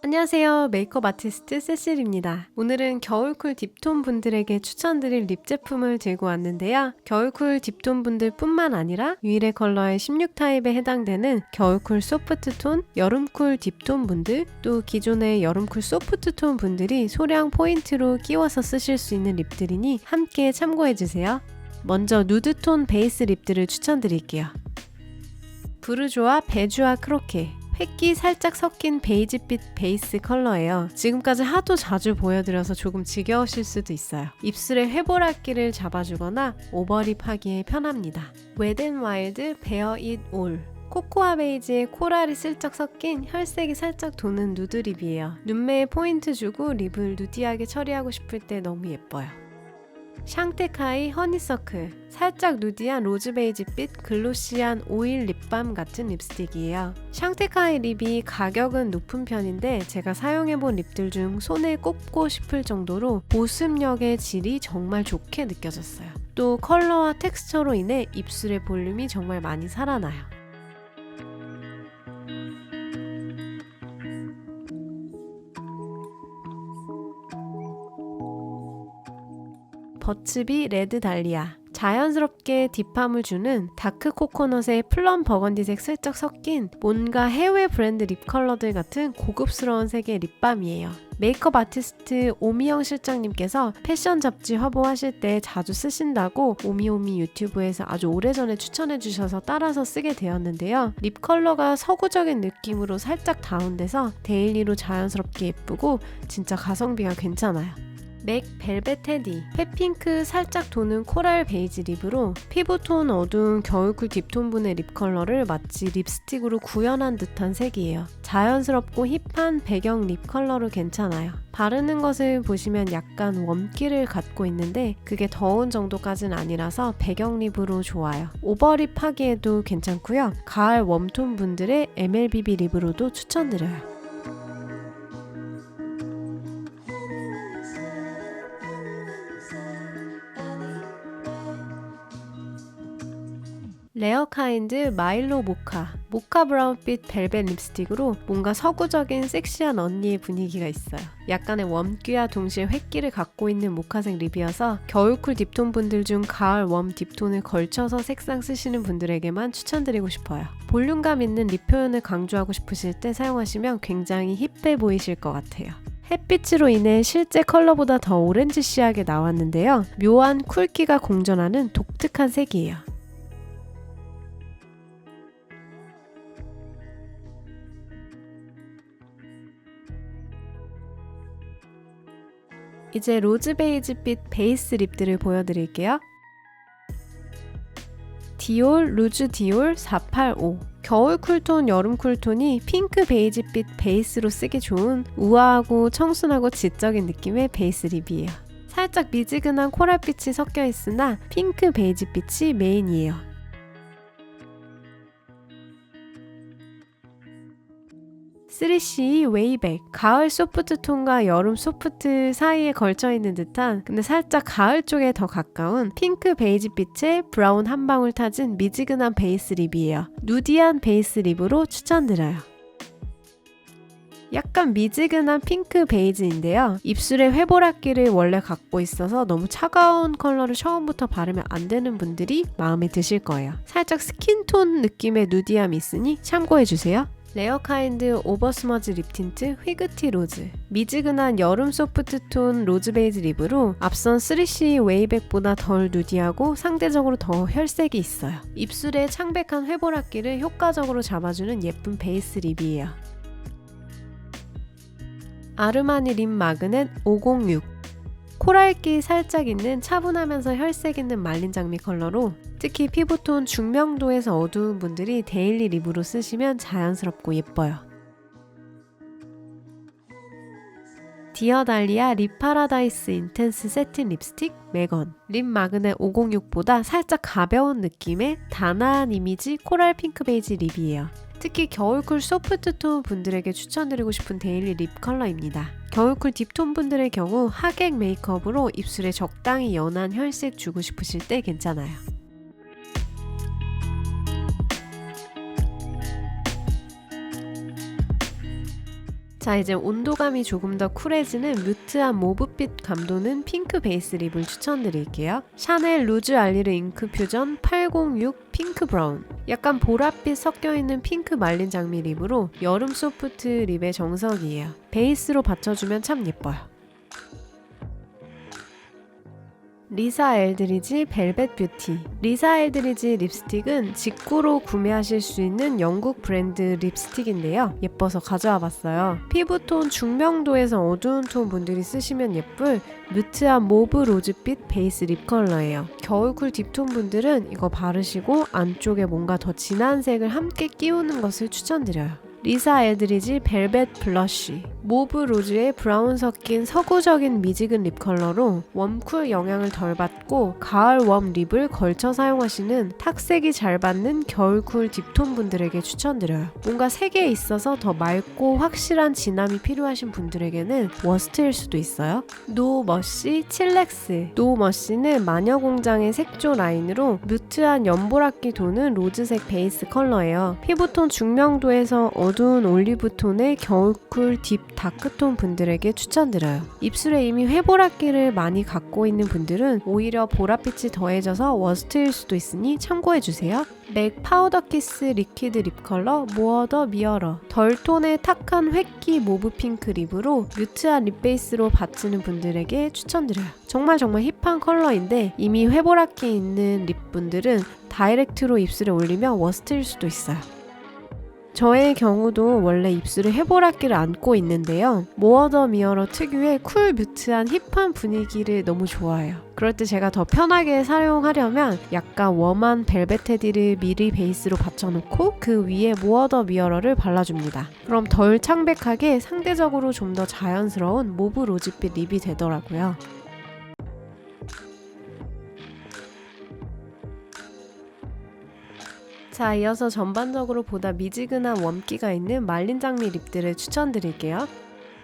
안녕하세요. 메이크업 아티스트 세실입니다. 오늘은 겨울쿨 딥톤 분들에게 추천드릴 립 제품을 들고 왔는데요. 겨울쿨 딥톤 분들 뿐만 아니라 유일의 컬러의 16타입에 해당되는 겨울쿨 소프트톤, 여름쿨 딥톤 분들, 또 기존의 여름쿨 소프트톤 분들이 소량 포인트로 끼워서 쓰실 수 있는 립들이니 함께 참고해주세요. 먼저 누드톤 베이스 립들을 추천드릴게요. 부르조아 베주아 크로케, 획기 살짝 섞인 베이지빛 베이스 컬러예요. 지금까지 하도 자주 보여드려서 조금 지겨우실 수도 있어요. 입술에 회보라기를 잡아주거나 오버립 하기에 편합니다. 웨덴와일드 베어 잇 올, 코코아 베이지에 코랄이 슬쩍 섞인 혈색이 살짝 도는 누드립이에요. 눈매에 포인트 주고 립을 누디하게 처리하고 싶을 때 너무 예뻐요. 샹테카이 허니서클, 살짝 누디한 로즈 베이지빛 글로시한 오일 립밤 같은 립스틱이에요. 샹테카이 립이 가격은 높은 편인데 제가 사용해본 립들 중 손에 꼽고 싶을 정도로 보습력의 질이 정말 좋게 느껴졌어요. 또 컬러와 텍스처로 인해 입술의 볼륨이 정말 많이 살아나요. 버츠비 레드 달리아, 자연스럽게 딥함을 주는 다크 코코넛에 플럼 버건디색 슬쩍 섞인 뭔가 해외 브랜드 립 컬러들 같은 고급스러운 색의 립밤이에요. 메이크업 아티스트 오미영 실장님께서 패션 잡지 화보하실 때 자주 쓰신다고 오미오미 유튜브에서 아주 오래전에 추천해 주셔서 따라서 쓰게 되었는데요. 립 컬러가 서구적인 느낌으로 살짝 다운돼서 데일리로 자연스럽게 예쁘고 진짜 가성비가 괜찮아요. 맥 벨벳 테디, 햇핑크 살짝 도는 코랄 베이지 립으로 피부톤 어두운 겨울쿨 딥톤분의 립 컬러를 마치 립스틱으로 구현한 듯한 색이에요. 자연스럽고 힙한 배경 립 컬러로 괜찮아요. 바르는 것을 보시면 약간 웜기를 갖고 있는데 그게 더운 정도까진 아니라서 배경 립으로 좋아요. 오버립 하기에도 괜찮고요. 가을 웜톤 분들의 MLBB 립으로도 추천드려요. 레어카인드 마일로 모카 브라운빛 벨벳 립스틱으로 뭔가 서구적인 섹시한 언니의 분위기가 있어요. 약간의 웜기와 동시에 획기를 갖고 있는 모카색 립이어서 겨울쿨 딥톤 분들 중 가을 웜 딥톤을 걸쳐서 색상 쓰시는 분들에게만 추천드리고 싶어요. 볼륨감 있는 립 표현을 강조하고 싶으실 때 사용하시면 굉장히 힙해 보이실 것 같아요. 햇빛으로 인해 실제 컬러보다 더 오렌지시하게 나왔는데요. 묘한 쿨기가 공존하는 독특한 색이에요. 이제 로즈 베이지빛 베이스 립들을 보여드릴게요. 디올 루즈 디올 485, 겨울 쿨톤, 여름 쿨톤이 핑크 베이지빛 베이스로 쓰기 좋은 우아하고 청순하고 지적인 느낌의 베이스 립이에요. 살짝 미지근한 코랄빛이 섞여 있으나 핑크 베이지빛이 메인이에요. 3CE 웨이백, 가을 소프트 톤과 여름 소프트 사이에 걸쳐있는 듯한 근데 살짝 가을 쪽에 더 가까운 핑크 베이지빛의 브라운 한 방울 타진 미지근한 베이스 립이에요. 누디한 베이스 립으로 추천드려요. 약간 미지근한 핑크 베이지인데요. 입술에 회보라기를 원래 갖고 있어서 너무 차가운 컬러를 처음부터 바르면 안 되는 분들이 마음에 드실 거예요. 살짝 스킨톤 느낌의 누디함이 있으니 참고해주세요. 레어카인드 오버스머즈 립 틴트 휘그티 로즈, 미지근한 여름 소프트톤 로즈 베이즈 립으로 앞선 3CE 웨이백보다 덜 누디하고 상대적으로 더 혈색이 있어요. 입술에 창백한 회보라기를 효과적으로 잡아주는 예쁜 베이스 립이에요. 아르마니 립 마그넷 506, 코랄기 살짝 있는 차분하면서 혈색 있는 말린 장미 컬러로 특히 피부톤 중명도에서 어두운 분들이 데일리 립으로 쓰시면 자연스럽고 예뻐요. 디어달리아 립 파라다이스 인텐스 세틴 립스틱 메건, 립 마그넷 506보다 살짝 가벼운 느낌의 단아한 이미지 코랄 핑크 베이지 립이에요. 특히 겨울쿨 소프트톤 분들에게 추천드리고 싶은 데일리 립 컬러입니다. 겨울쿨 딥톤 분들의 경우 하객 메이크업으로 입술에 적당히 연한 혈색 주고 싶으실 때 괜찮아요. 자, 이제 온도감이 조금 더 쿨해지는 뮤트한 모브빛 감도는 핑크 베이스 립을 추천드릴게요. 샤넬 루즈 알리르 잉크 퓨전 806 핑크 브라운. 약간 보랏빛 섞여있는 핑크 말린 장미 립으로 여름 소프트 립의 정석이에요. 베이스로 받쳐주면 참 예뻐요. 리사 엘드리지 벨벳 뷰티. 리사 엘드리지 립스틱은 직구로 구매하실 수 있는 영국 브랜드 립스틱인데요. 예뻐서 가져와 봤어요. 피부톤 중명도에서 어두운 톤 분들이 쓰시면 예쁠 뮤트한 모브 로즈빛 베이스 립 컬러예요. 겨울쿨 딥톤 분들은 이거 바르시고 안쪽에 뭔가 더 진한 색을 함께 끼우는 것을 추천드려요. 리사 엘드리지 벨벳 블러쉬. 모브 로즈에 브라운 섞인 서구적인 미지근 립 컬러로 웜쿨 영향을 덜 받고 가을 웜 립을 걸쳐 사용하시는 탁색이 잘 받는 겨울쿨 딥톤 분들에게 추천드려요. 뭔가 색에 있어서 더 맑고 확실한 진함이 필요하신 분들에게는 워스트일 수도 있어요. 노 머시 칠렉스. 노 머시는 마녀공장의 색조 라인으로 뮤트한 연보라기 도는 로즈색 베이스 컬러예요. 피부톤 중명도에서 어두운 올리브톤의 겨울쿨 딥 다크톤 분들에게 추천드려요. 입술에 이미 회보라기를 많이 갖고 있는 분들은 오히려 보랏빛이 더해져서 워스트일 수도 있으니 참고해주세요. 맥 파우더 키스 리퀴드 립 컬러 모어 더 미어러. 덜톤의 탁한 획기 모브 핑크 립으로 뮤트한 립 베이스로 받치는 분들에게 추천드려요. 정말 힙한 컬러인데 이미 회보라기 있는 립 분들은 다이렉트로 입술에 올리면 워스트일 수도 있어요. 저의 경우도 원래 입술에 해보라기를 안고 있는데요. 모어 더 미어러 특유의 쿨 뮤트한 힙한 분위기를 너무 좋아해요. 그럴 때 제가 더 편하게 사용하려면 약간 웜한 벨벳 테디를 미리 베이스로 받쳐놓고 그 위에 모어 더 미어러를 발라줍니다. 그럼 덜 창백하게 상대적으로 좀 더 자연스러운 모브 로즈빛 립이 되더라고요. 자, 이어서 전반적으로 보다 미지근한 웜기가 있는 말린 장미 립들을 추천드릴게요.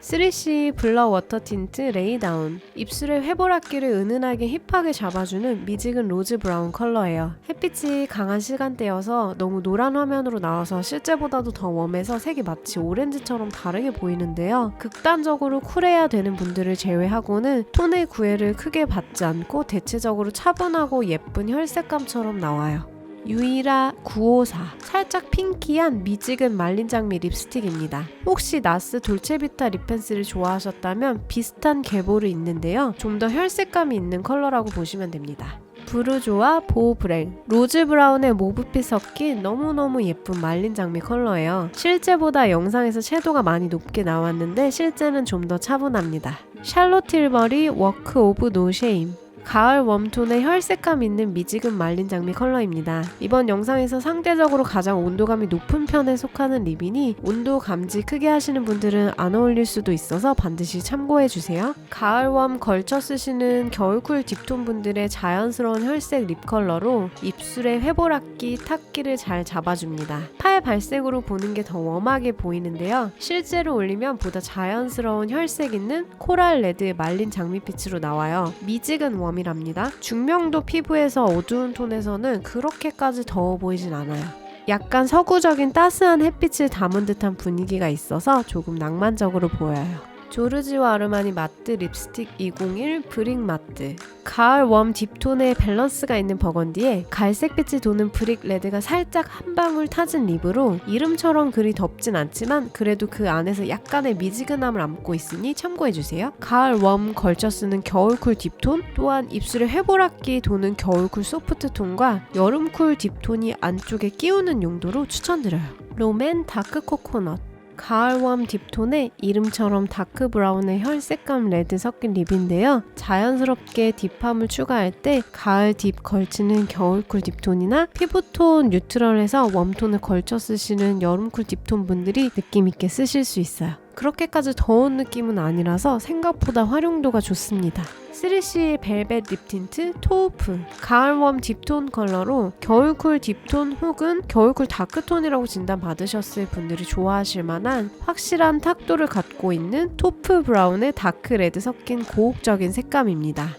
3C 블러 워터 틴트 레이다운. 입술의 회보라기를 은은하게 힙하게 잡아주는 미지근 로즈 브라운 컬러예요. 햇빛이 강한 시간대여서 너무 노란 화면으로 나와서 실제보다도 더 웜해서 색이 마치 오렌지처럼 다르게 보이는데요. 극단적으로 쿨해야 되는 분들을 제외하고는 톤의 구애를 크게 받지 않고 대체적으로 차분하고 예쁜 혈색감처럼 나와요. 유이라 954. 살짝 핑키한 미지근 말린 장미 립스틱입니다. 혹시 나스 돌체비타 립펜슬을 좋아하셨다면 비슷한 계보를 있는데요. 좀 더 혈색감이 있는 컬러라고 보시면 됩니다. 부르조아 보브랭. 로즈 브라운에 모브빛 섞인 너무너무 예쁜 말린 장미 컬러예요. 실제보다 영상에서 채도가 많이 높게 나왔는데 실제는 좀 더 차분합니다. 샬롯 틸버리 워크 오브 노 쉐임. 가을 웜톤의 혈색감 있는 미지근 말린 장미 컬러입니다. 이번 영상에서 상대적으로 가장 온도감이 높은 편에 속하는 립이니 온도 감지 크게 하시는 분들은 안 어울릴 수도 있어서 반드시 참고해주세요. 가을 웜 걸쳐 쓰시는 겨울쿨 딥톤 분들의 자연스러운 혈색 립 컬러로 입술의 회보라기, 탁기를 잘 잡아줍니다. 팔 발색으로 보는 게 더 웜하게 보이는데요. 실제로 올리면 보다 자연스러운 혈색 있는 코랄 레드 말린 장미빛으로 나와요. 미지근 웜 이랍니다. 중명도 피부에서 어두운 톤에서는 그렇게까지 더워 보이진 않아요. 약간 서구적인 따스한 햇빛을 담은 듯한 분위기가 있어서 조금 낭만적으로 보여요. 조르지오 아르마니 마트 립스틱 201 브릭 마트. 가을 웜 딥톤의 밸런스가 있는 버건디에 갈색빛이 도는 브릭 레드가 살짝 한 방울 타진 립으로 이름처럼 그리 덥진 않지만 그래도 그 안에서 약간의 미지근함을 안고 있으니 참고해주세요. 가을 웜 걸쳐 쓰는 겨울쿨 딥톤, 또한 입술에 회보라기 도는 겨울쿨 소프트톤과 여름쿨 딥톤이 안쪽에 끼우는 용도로 추천드려요. 롬앤 다크 코코넛. 가을 웜 딥톤에 이름처럼 다크 브라운의 혈색감 레드 섞인 립인데요. 자연스럽게 딥함을 추가할 때 가을 딥 걸치는 겨울쿨 딥톤이나 피부톤 뉴트럴해서 웜톤을 걸쳐 쓰시는 여름쿨 딥톤 분들이 느낌있게 쓰실 수 있어요. 그렇게까지 더운 느낌은 아니라서 생각보다 활용도가 좋습니다. 3C 벨벳 립 틴트 토우프. 가을 웜 딥톤 컬러로 겨울쿨 딥톤 혹은 겨울쿨 다크톤이라고 진단받으셨을 분들이 좋아하실 만한 확실한 탁도를 갖고 있는 토프 브라운의 다크 레드 섞인 고혹적인 색감입니다.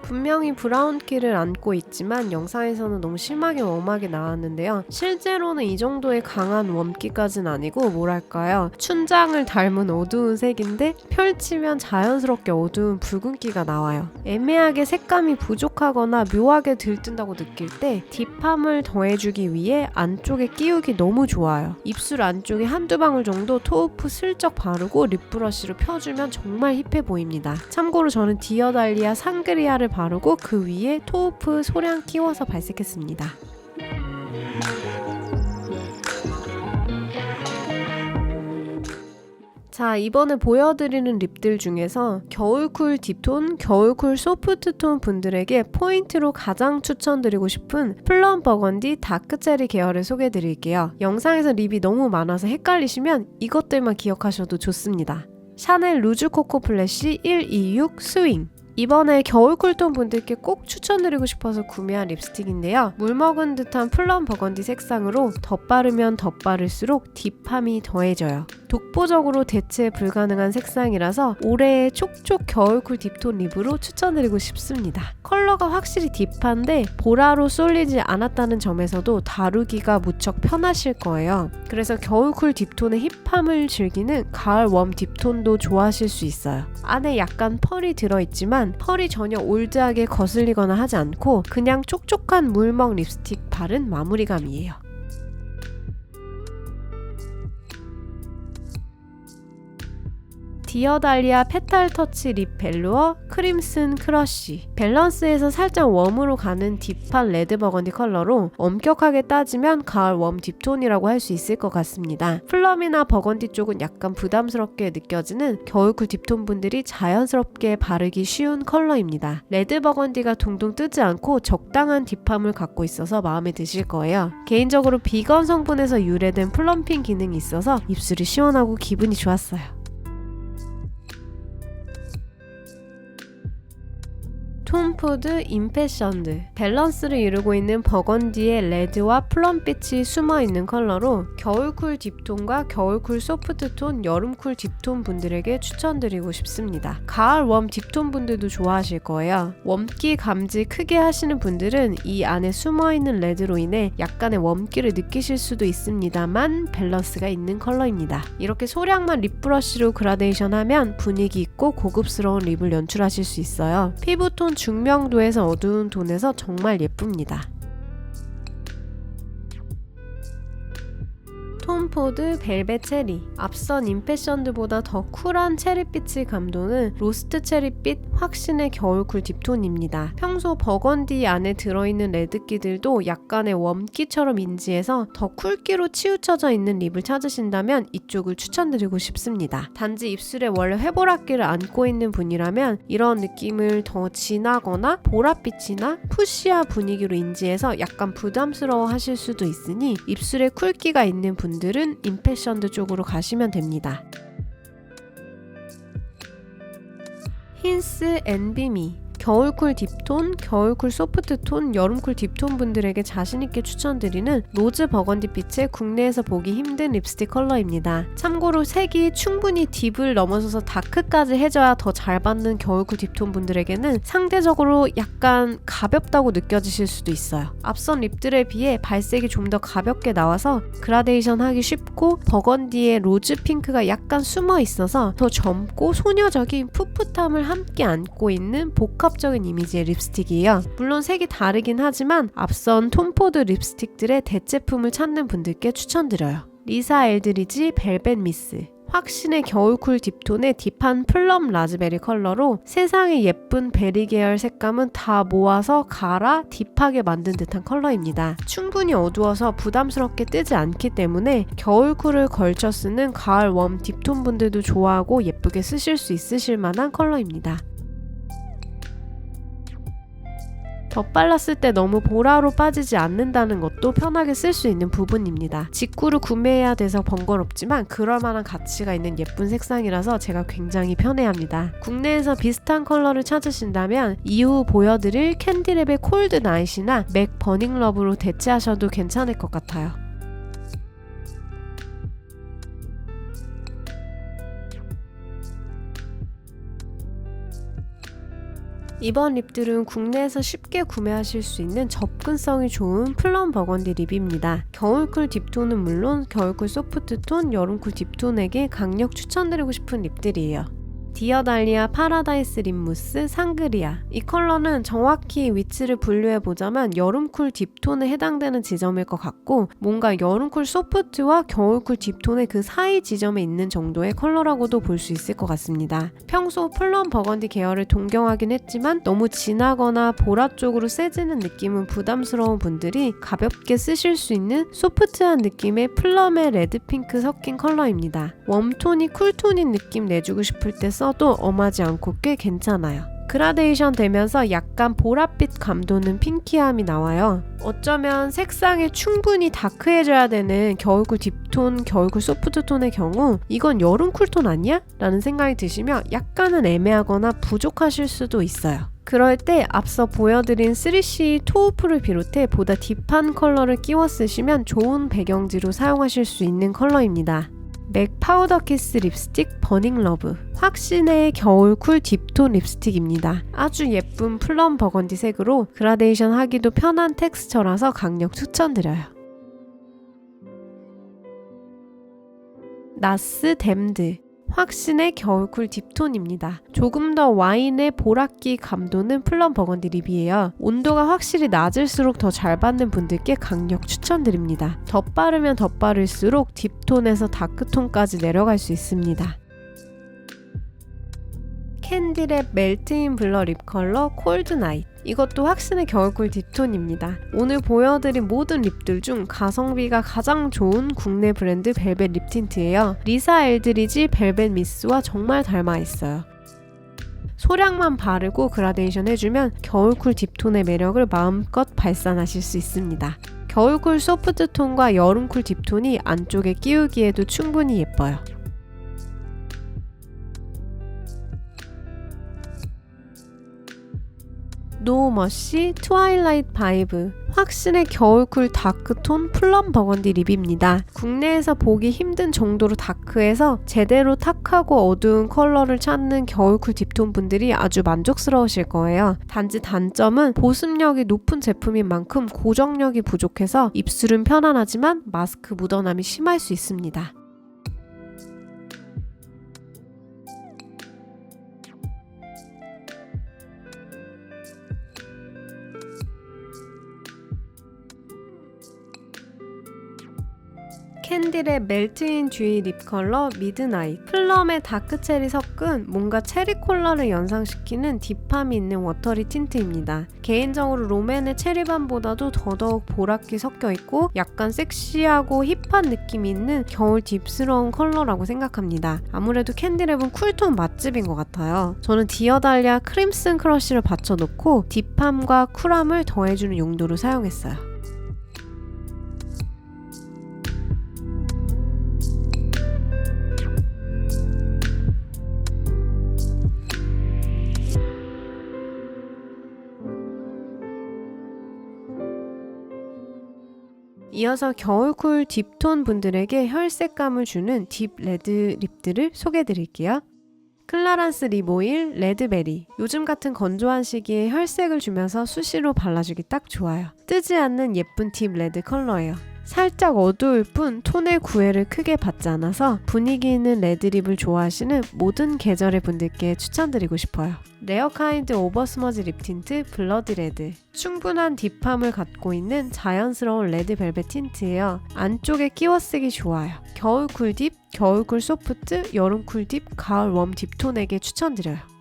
분명히 브라운기를 안고 있지만 영상에서는 너무 심하게 웜하게 나왔는데요. 실제로는 이 정도의 강한 웜기까지는 아니고 뭐랄까요, 춘장을 닮은 어두운 색인데 펼치면 자연스럽게 어두운 붉은기가 나와요. 애매하게 색감이 부족하거나 묘하게 들뜬다고 느낄 때 딥함을 더해주기 위해 안쪽에 끼우기 너무 좋아요. 입술 안쪽에 한두 방울 정도 토우프 슬쩍 바르고 립브러쉬로 펴주면 정말 힙해 보입니다. 참고로 저는 디어달리아 상그리아를 바르고 그 위에 토우프 소량 끼워서 발색했습니다. 자, 이번에 보여드리는 립들 중에서 겨울쿨 딥톤, 겨울쿨 소프트톤 분들에게 포인트로 가장 추천드리고 싶은 플럼 버건디 다크체리 계열을 소개해드릴게요. 영상에서 립이 너무 많아서 헷갈리시면 이것들만 기억하셔도 좋습니다. 샤넬 루즈 코코 플래시 126 스윙. 이번에 겨울 쿨톤 분들께 꼭 추천드리고 싶어서 구매한 립스틱인데요. 물 먹은 듯한 플럼 버건디 색상으로 덧바르면 덧바를수록 딥함이 더해져요. 독보적으로 대체 불가능한 색상이라서 올해의 촉촉 겨울쿨 딥톤 립으로 추천드리고 싶습니다. 컬러가 확실히 딥한데 보라로 쏠리지 않았다는 점에서도 다루기가 무척 편하실 거예요. 그래서 겨울쿨 딥톤의 힙함을 즐기는 가을 웜 딥톤도 좋아하실 수 있어요. 안에 약간 펄이 들어있지만 펄이 전혀 올드하게 거슬리거나 하지 않고 그냥 촉촉한 물먹 립스틱 바른 마무리감이에요. 디어달리아 페탈 터치 립 벨루어 크림슨 크러쉬. 밸런스에서 살짝 웜으로 가는 딥한 레드 버건디 컬러로 엄격하게 따지면 가을 웜 딥톤이라고 할 수 있을 것 같습니다. 플럼이나 버건디 쪽은 약간 부담스럽게 느껴지는 겨울쿨 딥톤 분들이 자연스럽게 바르기 쉬운 컬러입니다. 레드 버건디가 둥둥 뜨지 않고 적당한 딥함을 갖고 있어서 마음에 드실 거예요. 개인적으로 비건 성분에서 유래된 플럼핑 기능이 있어서 입술이 시원하고 기분이 좋았어요. 톰포드 임패션드. 밸런스를 이루고 있는 버건디의 레드와 플럼빛이 숨어있는 컬러로 겨울쿨 딥톤과 겨울쿨 소프트톤, 여름쿨 딥톤 분들에게 추천드리고 싶습니다. 가을 웜 딥톤 분들도 좋아하실 거예요. 웜기 감지 크게 하시는 분들은 이 안에 숨어있는 레드로 인해 약간의 웜기를 느끼실 수도 있습니다만 밸런스가 있는 컬러입니다. 이렇게 소량만 립브러쉬로 그라데이션 하면 분위기 있고 고급스러운 립을 연출하실 수 있어요. 피부톤 중명도에서 어두운 톤에서 정말 예쁩니다. 톰포드 벨벳 체리. 앞선 임패션드보다 더 쿨한 체리빛을 감도는 로스트 체리빛 확신의 겨울쿨 딥톤입니다. 평소 버건디 안에 들어있는 레드기들도 약간의 웜기처럼 인지해서 더 쿨기로 치우쳐져 있는 립을 찾으신다면 이쪽을 추천드리고 싶습니다. 단지 입술에 원래 회보라기를 안고 있는 분이라면 이런 느낌을 더 진하거나 보랏빛이나 푸시아 분위기로 인지해서 약간 부담스러워 하실 수도 있으니 입술에 쿨기가 있는 분들은 임패션드 쪽으로 가시면 됩니다. 힌스 앤비미. 겨울쿨 딥톤, 겨울쿨 소프트톤, 여름쿨 딥톤 분들에게 자신있게 추천드리는 로즈 버건디 빛의 국내에서 보기 힘든 립스틱 컬러입니다. 참고로 색이 충분히 딥을 넘어서서 다크까지 해줘야 더 잘 받는 겨울쿨 딥톤 분들에게는 상대적으로 약간 가볍다고 느껴지실 수도 있어요. 앞선 립들에 비해 발색이 좀 더 가볍게 나와서 그라데이션 하기 쉽고 버건디의 로즈 핑크가 약간 숨어 있어서 더 젊고 소녀적인 풋풋함을 함께 안고 있는 복합적인 이미지의 립스틱이에요. 물론 색이 다르긴 하지만 앞선 톰포드 립스틱들의 대체품을 찾는 분들께 추천드려요. 리사 엘드리지 벨벳 미스. 확신의 겨울쿨 딥톤의 딥한 플럼 라즈베리 컬러로 세상의 예쁜 베리 계열 색감은 다 모아서 갈아 딥하게 만든 듯한 컬러입니다. 충분히 어두워서 부담스럽게 뜨지 않기 때문에 겨울쿨을 걸쳐 쓰는 가을 웜 딥톤 분들도 좋아하고 예쁘게 쓰실 수 있으실 만한 컬러입니다. 덧발랐을 때 너무 보라로 빠지지 않는다는 것도 편하게 쓸 수 있는 부분입니다. 직구로 구매해야 돼서 번거롭지만 그럴만한 가치가 있는 예쁜 색상이라서 제가 굉장히 편해합니다. 국내에서 비슷한 컬러를 찾으신다면 이후 보여드릴 캔디랩의 콜드 나잇이나 맥 버닝 러브로 대체하셔도 괜찮을 것 같아요. 이번 립들은 국내에서 쉽게 구매하실 수 있는 접근성이 좋은 플럼 버건디 립입니다. 겨울쿨 딥톤은 물론 겨울쿨 소프트톤, 여름쿨 딥톤에게 강력 추천드리고 싶은 립들이에요. 디어달리아 파라다이스 립무스 상그리아. 이 컬러는 정확히 위치를 분류해보자면 여름쿨 딥톤에 해당되는 지점일 것 같고 뭔가 여름쿨 소프트와 겨울쿨 딥톤의 그 사이 지점에 있는 정도의 컬러라고도 볼 수 있을 것 같습니다. 평소 플럼 버건디 계열을 동경하긴 했지만 너무 진하거나 보라 쪽으로 세지는 느낌은 부담스러운 분들이 가볍게 쓰실 수 있는 소프트한 느낌의 플럼의 레드핑크 섞인 컬러입니다. 웜톤이 쿨톤인 느낌 내주고 싶을 때 써도 엄하지 않고 꽤 괜찮아요. 그라데이션 되면서 약간 보랏빛 감도는 핑키함이 나와요. 어쩌면 색상이 충분히 다크해져야 되는 겨울쿨 딥톤, 겨울쿨 소프트톤의 경우 이건 여름 쿨톤 아니야? 라는 생각이 드시며 약간은 애매하거나 부족하실 수도 있어요. 그럴 때 앞서 보여드린 3CE 토우프를 비롯해 보다 딥한 컬러를 끼워 쓰시면 좋은 배경지로 사용하실 수 있는 컬러입니다. 맥 파우더 키스 립스틱 버닝 러브. 확신의 겨울 쿨 딥톤 립스틱입니다. 아주 예쁜 플럼 버건디 색으로 그라데이션 하기도 편한 텍스처라서 강력 추천드려요. 나스 댐드. 확신의 겨울쿨 딥톤입니다. 조금 더 와인의 보랏기 감도는 플럼 버건디 립이에요. 온도가 확실히 낮을수록 더 잘 받는 분들께 강력 추천드립니다. 덧바르면 덧바를수록 딥톤에서 다크톤까지 내려갈 수 있습니다. 캔디랩 멜트인 블러 립 컬러 콜드 나잇. 이것도 확신의 겨울쿨 딥톤입니다. 오늘 보여드린 모든 립들 중 가성비가 가장 좋은 국내 브랜드 벨벳 립 틴트예요. 리사 엘드리지 벨벳 미스와 정말 닮아 있어요. 소량만 바르고 그라데이션 해주면 겨울쿨 딥톤의 매력을 마음껏 발산하실 수 있습니다. 겨울쿨 소프트톤과 여름쿨 딥톤이 안쪽에 끼우기에도 충분히 예뻐요. 노머시 트와일라이트 바이브. 확신의 겨울쿨 다크톤 플럼 버건디 립입니다. 국내에서 보기 힘든 정도로 다크해서 제대로 탁하고 어두운 컬러를 찾는 겨울쿨 딥톤 분들이 아주 만족스러우실 거예요. 단지 단점은 보습력이 높은 제품인 만큼 고정력이 부족해서 입술은 편안하지만 마스크 묻어남이 심할 수 있습니다. 캔디랩 멜트인 듀이 립 컬러 미드나잇. 플럼의 다크체리 섞은 뭔가 체리 콜라를 연상시키는 딥함이 있는 워터리 틴트입니다. 개인적으로 롬앤의 체리밤보다도 더더욱 보랏기 섞여있고 약간 섹시하고 힙한 느낌이 있는 겨울 딥스러운 컬러라고 생각합니다. 아무래도 캔디랩은 쿨톤 맛집인 것 같아요. 저는 디어달리아 크림슨 크러쉬를 받쳐놓고 딥함과 쿨함을 더해주는 용도로 사용했어요. 이어서 겨울쿨 딥톤 분들에게 혈색감을 주는 딥 레드 립들을 소개해드릴게요. 클라란스 립 오일 레드베리. 요즘 같은 건조한 시기에 혈색을 주면서 수시로 발라주기 딱 좋아요. 뜨지 않는 예쁜 딥 레드 컬러예요. 살짝 어두울 뿐 톤의 구애를 크게 받지 않아서 분위기 있는 레드립을 좋아하시는 모든 계절의 분들께 추천드리고 싶어요. 레어카인드 오버스머지 립 틴트 블러디 레드. 충분한 딥함을 갖고 있는 자연스러운 레드 벨벳 틴트예요. 안쪽에 끼워 쓰기 좋아요. 겨울 쿨딥, 겨울 쿨 소프트, 여름 쿨딥, 가을 웜 딥톤에게 추천드려요.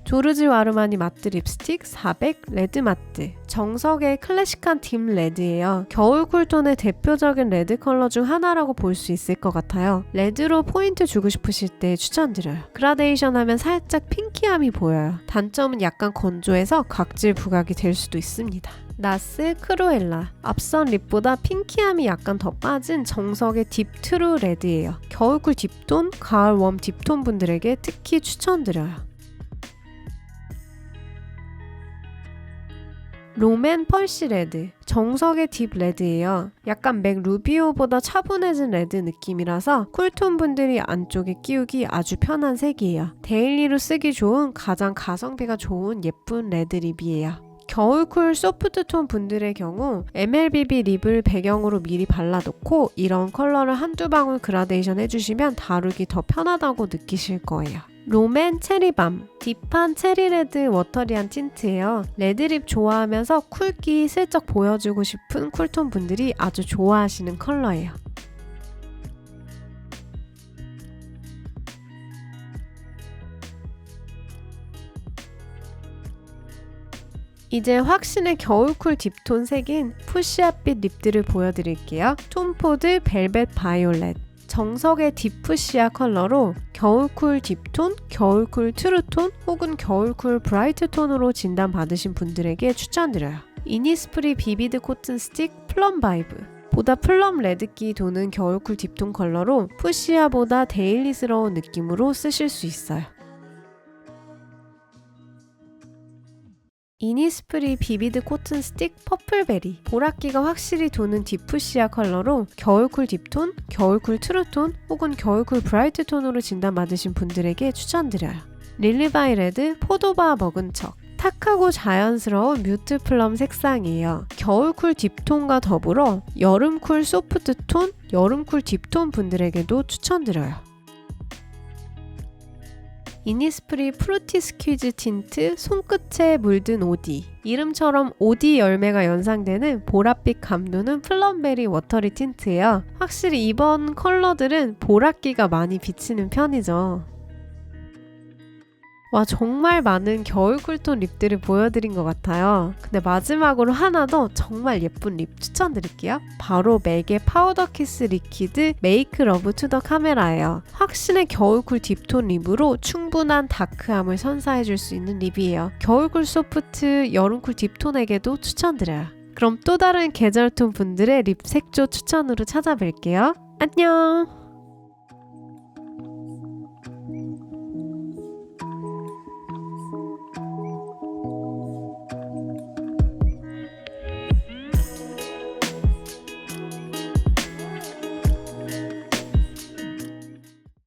조르지 와르마니 마트 립스틱 400 레드 마트. 정석의 클래식한 딥 레드예요. 겨울 쿨톤의 대표적인 레드 컬러 중 하나라고 볼 수 있을 것 같아요. 레드로 포인트 주고 싶으실 때 추천드려요. 그라데이션 하면 살짝 핑키함이 보여요. 단점은 약간 건조해서 각질 부각이 될 수도 있습니다. 나스 크루엘라. 앞선 립보다 핑키함이 약간 더 빠진 정석의 딥 트루 레드예요. 겨울쿨 딥톤, 가을 웜 딥톤 분들에게 특히 추천드려요. 롬앤 펄시 레드, 정석의 딥 레드예요. 약간 맥 루비오보다 차분해진 레드 느낌이라서 쿨톤 분들이 안쪽에 끼우기 아주 편한 색이에요. 데일리로 쓰기 좋은 가장 가성비가 좋은 예쁜 레드 립이에요. 겨울쿨 소프트톤 분들의 경우 MLBB 립을 배경으로 미리 발라놓고 이런 컬러를 한두 방울 그라데이션 해주시면 다루기 더 편하다고 느끼실 거예요. 롬앤 체리밤, 딥한 체리레드 워터리한 틴트예요. 레드립 좋아하면서 쿨기 슬쩍 보여주고 싶은 쿨톤 분들이 아주 좋아하시는 컬러예요. 이제 확신의 겨울쿨 딥톤 색인 푸시아빛 립들을 보여드릴게요. 톰포드 벨벳 바이올렛, 정석의 딥푸시아 컬러로 겨울쿨 딥톤, 겨울쿨 트루톤 혹은 겨울쿨 브라이트 톤으로 진단받으신 분들에게 추천드려요. 이니스프리 비비드 코튼 스틱 플럼 바이브, 보다 플럼 레드기 도는 겨울쿨 딥톤 컬러로 푸시아보다 데일리스러운 느낌으로 쓰실 수 있어요. 이니스프리 비비드 코튼 스틱 퍼플베리, 보랏기가 확실히 도는 딥푸시아 컬러로 겨울쿨 딥톤, 겨울쿨 트루톤 혹은 겨울쿨 브라이트 톤으로 진단받으신 분들에게 추천드려요. 릴리바이 레드 포도바 먹은 척, 탁하고 자연스러운 뮤트 플럼 색상이에요. 겨울쿨 딥톤과 더불어 여름쿨 소프트톤, 여름쿨 딥톤 분들에게도 추천드려요. 이니스프리 프루티 스퀴즈 틴트 손끝에 물든 오디, 이름처럼 오디 열매가 연상되는 보랏빛 감도는 플럼베리 워터리 틴트예요. 확실히 이번 컬러들은 보랏기가 많이 비치는 편이죠. 와, 정말 많은 겨울 쿨톤 립들을 보여드린 것 같아요. 근데 마지막으로 하나 더 정말 예쁜 립 추천드릴게요. 바로 맥의 파우더 키스 리퀴드 메이크 러브 투 더 카메라예요. 확신의 겨울쿨 딥톤 립으로 충분한 다크함을 선사해줄 수 있는 립이에요. 겨울쿨 소프트, 여름쿨 딥톤에게도 추천드려요. 그럼 또 다른 계절톤 분들의 립 색조 추천으로 찾아뵐게요. 안녕!